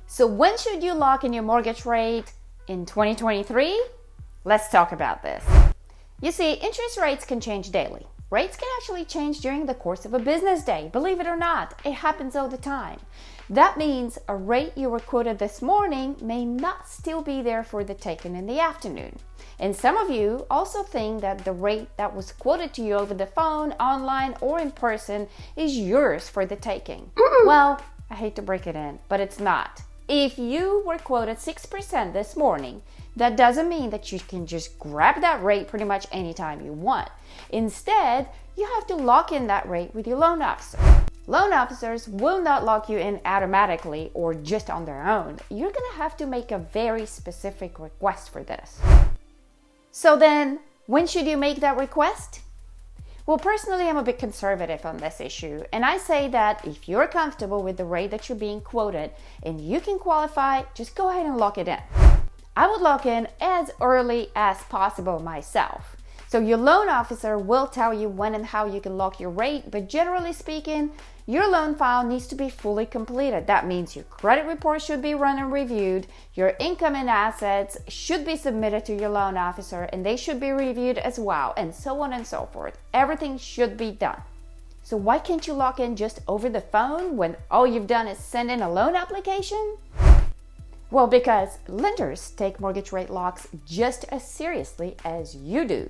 So when should you lock in your mortgage rate in 2023? Let's talk about this. You see, interest rates can change daily. Rates can actually change during the course of a business day. Believe it or not, it happens all the time. That means a rate you were quoted this morning may not still be there for the taking in the afternoon. And some of you also think that the rate that was quoted to you over the phone, online, or in person is yours for the taking. Well, I hate to break it in, but it's not. If you were quoted 6% this morning, that doesn't mean that you can just grab that rate pretty much anytime you want. Instead, you have to lock in that rate with your loan officer. Loan officers will not lock you in automatically or just on their own. You're going to have to make a very specific request for this. So then, when should you make that request? Well, personally, I'm a bit conservative on this issue, and I say that if you're comfortable with the rate that you're being quoted and you can qualify, just go ahead and lock it in. I would lock in as early as possible myself. So your loan officer will tell you when and how you can lock your rate, but generally speaking, your loan file needs to be fully completed. That means your credit report should be run and reviewed, your income and assets should be submitted to your loan officer, and they should be reviewed as well, and so on and so forth. Everything should be done. So why can't you lock in just over the phone when all you've done is send in a loan application? Well, because lenders take mortgage rate locks just as seriously as you do.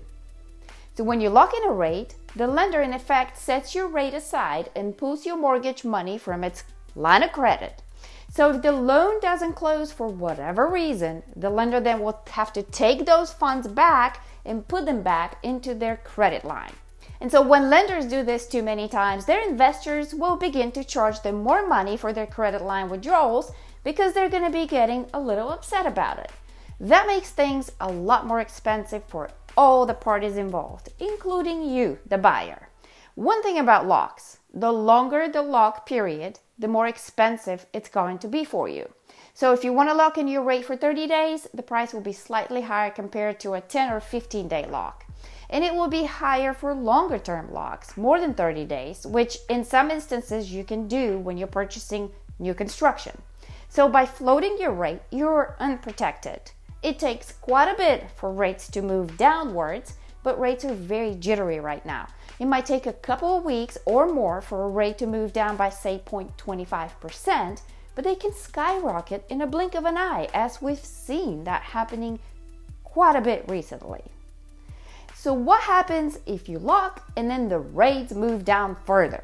So when you lock in a rate, the lender in effect sets your rate aside and pulls your mortgage money from its line of credit. So if the loan doesn't close for whatever reason, the lender then will have to take those funds back and put them back into their credit line. And so when lenders do this too many times, their investors will begin to charge them more money for their credit line withdrawals because they're going to be getting a little upset about it. That makes things a lot more expensive for all the parties involved, including you, the buyer. One thing about locks, the longer the lock period, the more expensive it's going to be for you. So if you want to lock in your rate for 30 days, the price will be slightly higher compared to a 10 or 15-day lock. And it will be higher for longer term locks, more than 30 days, which in some instances you can do when you're purchasing new construction. So by floating your rate, you're unprotected. It takes quite a bit for rates to move downwards, but rates are very jittery right now. It might take a couple of weeks or more for a rate to move down by, say, 0.25%, but they can skyrocket in a blink of an eye, as we've seen that happening quite a bit recently. So what happens if you lock and then the rates move down further?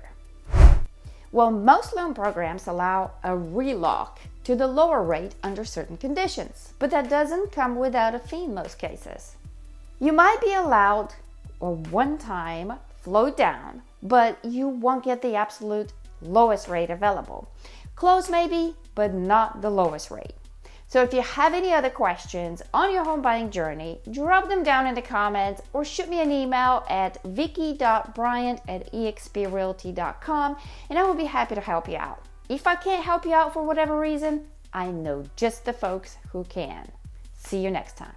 Well, most loan programs allow a relock to the lower rate under certain conditions, but that doesn't come without a fee in most cases. You might be allowed a one-time float down, but you won't get the absolute lowest rate available. Close maybe, but not the lowest rate. So if you have any other questions on your home buying journey, drop them down in the comments or shoot me an email at vicky.bryant@exprealty.com and I will be happy to help you out. If I can't help you out for whatever reason, I know just the folks who can. See you next time.